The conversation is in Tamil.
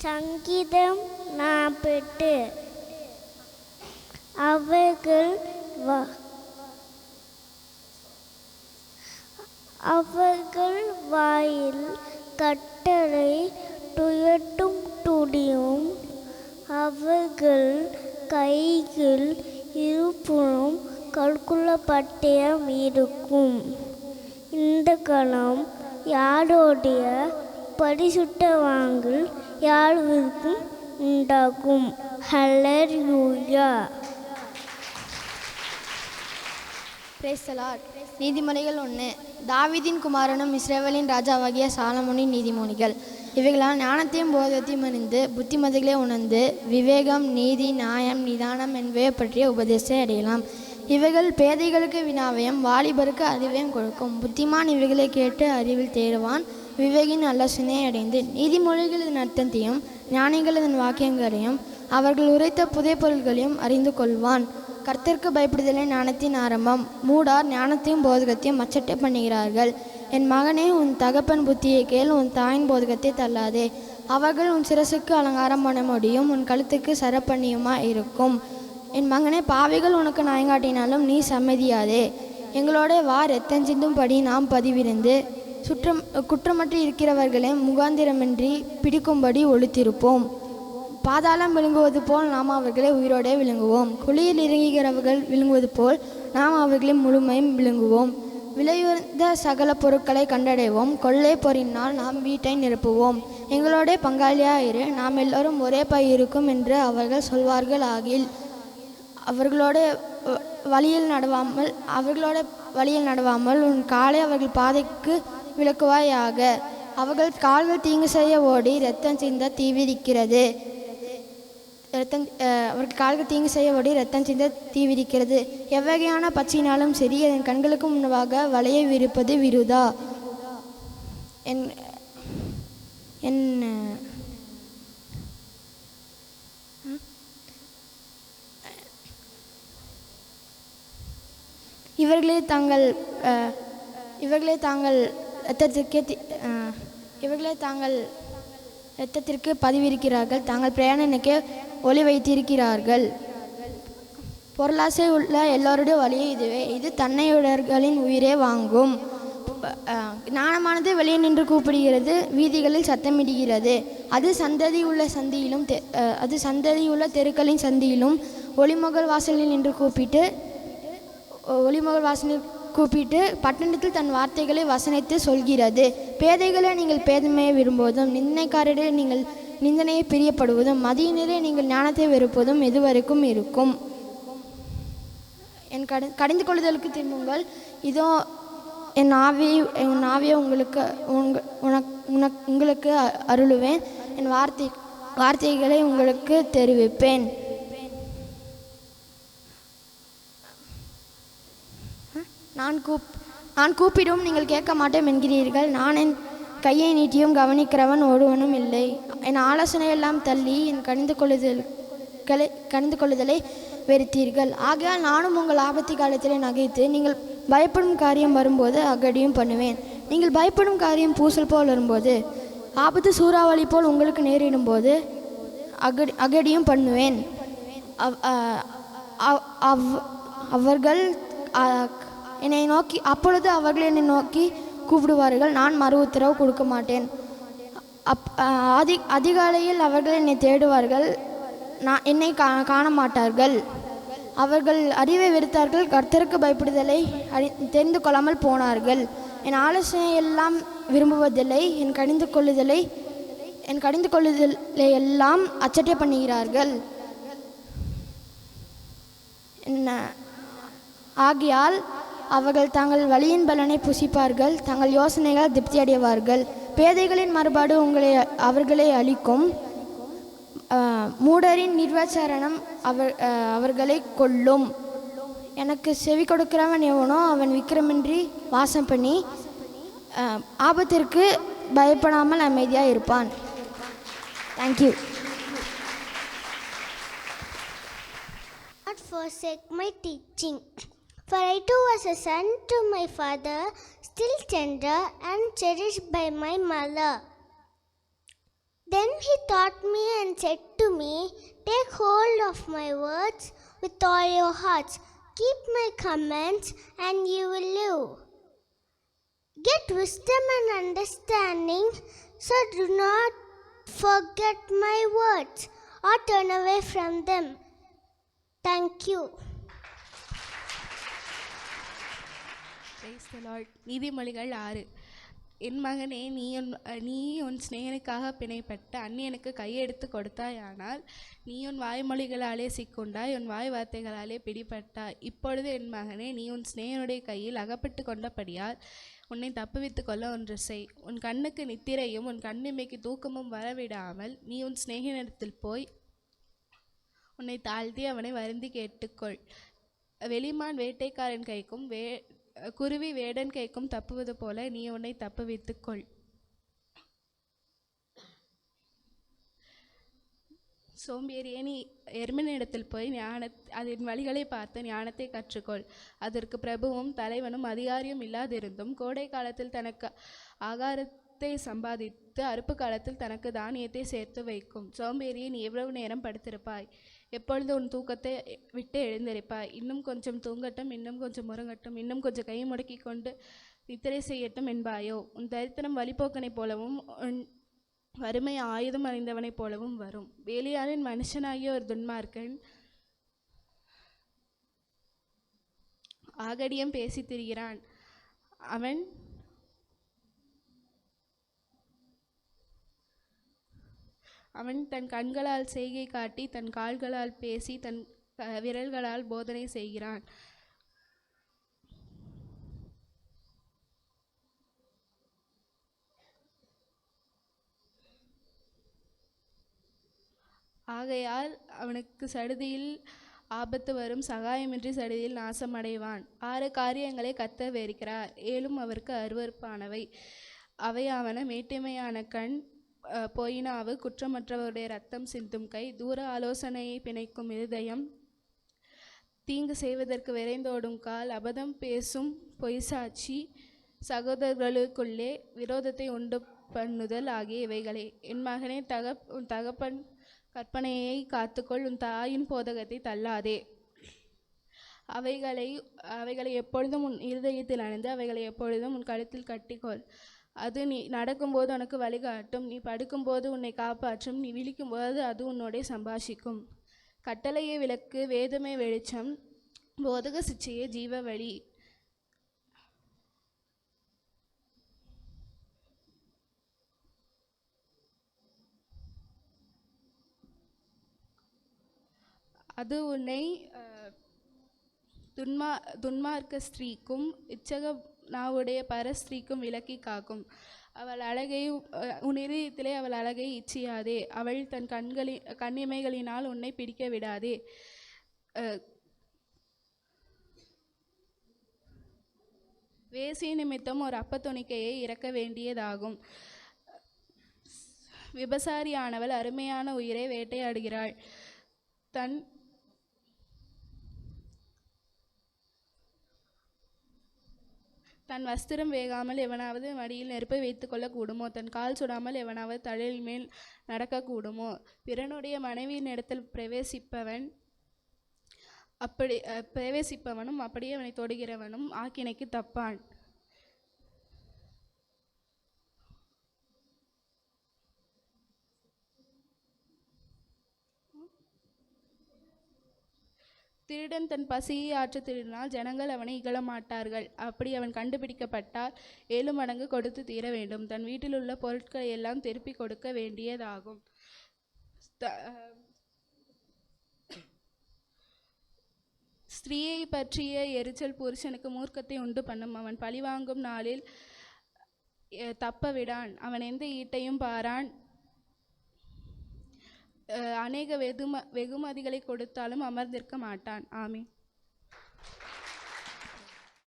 சங்கீதம் 40. அவர்கள் வாயில் கட்டளை துயட்டும் துடியும், அவர்கள் கைகள் இருபுறம் கற்குள்ள பட்டயம் இருக்கும். இந்த களம் யாருடைய பரிசுத்தவான்கள் யாருக்கும் உண்டாகும். ஹல்லேலூயா. Praise the lord. நீதிமொழிகள் 1. தாவீதின் குமாரனும் இஸ்ரவேலின் ராஜாவாகிய சாலமோனின் நீதிமொழிகள். இவைகளால் ஞானத்தையும் போதத்தையும் அறிந்து புத்திமதிகளை உணர்ந்து விவேகம், நீதி, நியாயம், நிதானம் என்பவை பற்றிய உபதேசத்தை அடையலாம். இவைகள் பேதைகளுக்கு வினாவையும் வாலிபருக்கு அறிவையும் கொடுக்கும். புத்திமான் இவைகளை கேட்டு அறிவில் தேடுவான். விவேகின் ஆலோசனையை அடைந்து நீதிமொழிகளின் அர்த்தத்தையும் ஞானிகளின் வாக்கியங்களையும் அவர்கள் உரைத்த புதிய பொருள்களையும் அறிந்து கொள்வான். கர்த்தருக்கு பயப்படுதலே ஞானத்தின் ஆரம்பம். மூடார் ஞானத்தையும் போதகத்தையும் அச்சட்டை பண்ணுகிறார்கள். என் மகனே, உன் தகப்பன் புத்தியை கேள், உன் தாயின் போதகத்தை தள்ளாதே. அவர்கள் உன் சிரசுக்கு அலங்காரம் பண்ண முடியும், உன் கழுத்துக்கு சரப்பண்ணியுமா இருக்கும். என் மகனே, பாவிகள் உனக்கு நாயங்காட்டினாலும் நீ சம்மதியாதே. எங்களோட வா, ரத்தஞ்சிந்தும் படி நாம் பதிவிருந்து குற்றமற்று இருக்கிறவர்களே முகாந்திரமின்றி பிடிக்கும்படி ஒழித்திருப்போம். பாதாளம் விழுங்குவது போல் நாம் அவர்களை உயிரோடே விழுங்குவோம். குழியில் இறங்குகிறவர்கள் விழுங்குவது போல் நாம் அவர்களை முழுமையும் விழுங்குவோம். விலையுயர்ந்த சகல பொருட்களை கண்டடைவோம். கொள்ளை பொறியினால் நாம் வீட்டை நிரப்புவோம். எங்களோட பங்காளியாயிரு, நாம் எல்லோரும் ஒரே பை இருக்கும் என்று அவர்கள் சொல்வார்கள். ஆகில் அவர்களோட வழியில் நடவாமல் உன் காலை அவர்கள் பாதைக்கு விளக்குவாயாக. அவர்கள் கால்கள் தீங்கு செய்ய ஓடி இரத்தம் சிந்த தீவிரிக்கிறது. அவர்கள் கால்கள் தீங்கு செய்ய ஓடி இரத்தம் சிந்த தீவிரிக்கிறது. எவ்வகையான பச்சையினாலும் சரி, அதன் கண்களுக்கு முன்பாக வலையை விரிப்பது விருதா. இவர்களே தாங்கள் இரத்தத்திற்கு பதிவிருக்கிறார்கள். தாங்கள் பிரயாணனுக்கே ஒளி வைத்திருக்கிறார்கள். பொருளாசை உள்ள எல்லோருடைய வழியே இதுவே. இது தன்னையுடையவர்களின் உயிரே வாங்கும். ஞானமானது வெளியே நின்று கூப்பிடுகிறது, வீதிகளில் சத்தமிடுகிறது. அது சந்ததி உள்ள தெருக்களின் சந்தியிலும் ஒளிமகள் வாசலில் நின்று கூப்பிட்டு பட்டணத்தில் தன் வார்த்தைகளை வசனித்து சொல்கிறது. பேதைகளை நீங்கள் பேதமையை விரும்புவதும், நிந்தனைக்காரரே நீங்கள் நிந்தனையை பிரியப்படுவதும், மதியினரே நீங்கள் ஞானத்தை வெறுப்பதும் எதுவரைக்கும் இருக்கும். என் கடிந்து கொள்ளுதலுக்கு திரும்புங்கள். இதோ என் ஆவியை உங்களுக்கு அருளுவேன். என் வார்த்தைகளை உங்களுக்கு தெரிவிப்பேன். நான் கூப்பிடும் நீங்கள் கேட்க மாட்டேன் என்கிறீர்கள். நான் என் கையை நீட்டியும் கவனிக்கிறவன் ஒருவனும் இல்லை. என் ஆலோசனையெல்லாம் தள்ளி என் கணிந்து கொள்ளுதலை வெறுத்தீர்கள். ஆகையால் நானும் உங்கள் ஆபத்து காலத்திலே நகைத்து நீங்கள் பயப்படும் காரியம் வரும்போது அகடியும் பண்ணுவேன். நீங்கள் பயப்படும் காரியம் பூசல் போல் வரும்போது, ஆபத்து சூறாவளி போல் உங்களுக்கு நேரிடும் போது அகடியும் பண்ணுவேன். அவர்கள் என்னை நோக்கி அப்பொழுது அவர்கள் என்னை நோக்கி கூப்பிடுவார்கள், நான் மறு உத்தரவு கொடுக்க மாட்டேன். அதிகாலையில் அவர்கள் என்னை தேடுவார்கள், என்னை காண மாட்டார்கள். அவர்கள் அறிவை வெறுத்தார்கள், கர்த்தருக்கு பயப்படுதலை தெரிந்து கொள்ளாமல் போனார்கள். என் ஆலோசனை எல்லாம் விரும்புவதில்லை, என் கடிந்து கொள்ளுதலை எல்லாம் அச்சட்டை பண்ணுகிறார்கள். ஆகையால் அவர்கள் தங்கள் வழியின் பலனை புசிப்பார்கள், தங்கள் யோசனைகள் திருப்தி அடைவார்கள். பேதைகளின் மறுபாடு அவர்களை அளிக்கும், மூடரின் நிர்வாச்சரணம் அவர்களை கொல்லும். எனக்கு செவி கொடுக்கிறவன் எவனோ அவன் விக்கிரமின்றி வாசம் பண்ணி ஆபத்திற்கு பயப்படாமல் அமைதியாக இருப்பான். Thank you. Not forsake my teaching, for I too was a son to my father, still tender and cherished by my mother. Then he taught me and said to me, take hold of my words with all your hearts. Keep my commands and you will live. Get wisdom and understanding, so do not forget my words or turn away from them. Thank you. Praise the Lord. நீதிமொழிகள் 6. என் மகனே, நீ உன் சிநேகனுக்காக பிணைப்பட்ட அந்நியனுக்கு கையெடுத்து கொடுத்தாயானால், நீ உன் வாய்மொழிகளாலே சிக்குண்டாய், உன் வாய் வார்த்தைகளாலே பிடிபட்டாய். இப்பொழுது என் மகனே, நீ உன் சிநேகனுடைய கையில் அகப்பட்டு கொண்டபடியால் உன்னை தப்புவித்துக் கொள்ள ஒன்று செய். உன் கண்ணுக்கு நித்திரையும் உன் கண்ணிமைக்கு தூக்கமும் வரவிடாமல் நீ உன் சிநேகனிடத்தில் போய் உன்னை தாழ்த்தி அவனை வருந்தி கேட்டுக்கொள். வெளிமான் வேட்டைக்காரன் கைக்கும் குருவி வேடன் கைக்கும் தப்புவது போல நீ உன்னை தப்புவித்துக்கொள். சோம்பேறியே, நீ எருமையினிடத்தில் போய் அதன் வழிகளை பார்த்து ஞானத்தை கற்றுக்கொள். அதற்கு பிரபுவும் தலைவனும் அதிகாரியும் இல்லாதிருந்தும் கோடை காலத்தில் தனக்கு ஆகாரத்தை சம்பாதித்து அறுப்பு காலத்தில் தனக்கு தானியத்தை சேர்த்து வைக்கும். சோம்பேறியை, நீ எவ்வளவு நேரம் படுத்திருப்பாய்? எப்பொழுது உன் தூக்கத்தை விட்டு எழுந்திருப்பாய்? இன்னும் கொஞ்சம் தூங்கட்டும், இன்னும் கொஞ்சம் முறங்கட்டும், இன்னும் கொஞ்சம் கை முடக்கி கொண்டு நித்திரை செய்யட்டும் என்பாயோ? உன் தரித்திரம் வழிபோக்கனைப் போலவும் உன் வறுமை ஆயுதம் அறிந்தவனைப் போலவும் வரும். வேலியாளின் மனுஷனாகிய ஒரு துன்மார்க்கன் ஆகடியம் பேசி திரிகிறான். அவன் தன் கண்களால் செய்கை காட்டி, தன் கால்களால் பேசி, தன் விரல்களால் போதனை செய்கிறான். ஆகையால் அவனுக்கு சடுதியில் ஆபத்து வரும், சகாயமின்றி சடுதியில் நாசம் அடைவான். 6 காரியங்களை கர்த்தர் வெறுக்கிறார், 7 அவருக்கு அருவருப்பானவை. அவையாவன: மேட்டிமையான கண், பொய்னாவு, குற்றமற்றவருடைய இரத்தம் சிந்தும் கை, தூர ஆலோசனையை பிணைக்கும் இருதயம், தீங்கு செய்வதற்கு விரைந்தோடும் கால், அபதம் பேசும் பொய்சாட்சி, சகோதரர்களுக்குள்ளே விரோதத்தை உண்டு பண்ணுதல் ஆகிய இவைகளே. என் மகனே, உன் தகப்பன் கற்பனையை காத்துக்கொள், உன் தாயின் போதகத்தை தள்ளாதே. அவைகளை எப்பொழுதும் உன் இருதயத்தில் அணிந்து அவைகளை எப்பொழுதும் உன் கழுத்தில் கட்டிக்கொள். அது நீ நடக்கும்போது உனக்கு வழிகாட்டும், நீ படுக்கும்போது உன்னை காப்பாற்றும், நீ விழிக்கும்போது அது உன்னோடே சம்பாஷிக்கும். கட்டளையே விளக்கு, வேதமே வெளிச்சம், போதக சிச்சையே ஜீவ வழி. அது உன்னை துன்மார்க்க ஸ்திரீக்கும் இச்சக நாவுடைய பரஸ்திரீக்கும் விலக்கி காக்கும். அவள் அழகை உன் இதயத்திலே அவள் அழகை இச்சியாதே. அவள் தன் கண்ணிமைகளினால் உன்னை பிடிக்க விடாதே. வேசி நிமித்தம் ஒரு அப்பத்துணிக்கையை இறக்க வேண்டியதாகும். விபசாரியானவள் அருமையான உயிரை வேட்டையாடுகிறாள். தன் வஸ்திரம் வேகாமல் எவனாவது மடியில் நெருப்பை வைத்து கொள்ளக்கூடுமோ? தன் கால் சுடாமல் எவனாவது தலையில் மேல் நடக்கக்கூடுமோ? பிறனுடைய மனைவியின் இடத்தில் பிரவேசிப்பவனும் அப்படியே அவனை தொடுகிறவனும் ஆக்கினைக்கு தப்பான். திருடன் தன் பசியை ஆற்ற திருடினால் ஜனங்கள் அவனை இகழமாட்டார்கள். அப்படி அவன் கண்டுபிடிக்கப்பட்டால் 7 மடங்கு கொடுத்து தீர வேண்டும். தன் வீட்டில் உள்ள பொருட்களை எல்லாம் திருப்பி கொடுக்க வேண்டியதாகும். ஸ்திரீயை பற்றிய எரிச்சல் புருஷனுக்கு மூர்க்கத்தை உண்டு பண்ணும். அவன் பழிவாங்கும் நாளில் தப்ப விடான். அவன் எந்த ஈட்டையும் பாரான். அநேக வெகுமதிகளை கொடுத்தாலும் அமர்ந்திருக்க மாட்டான். ஆமென்.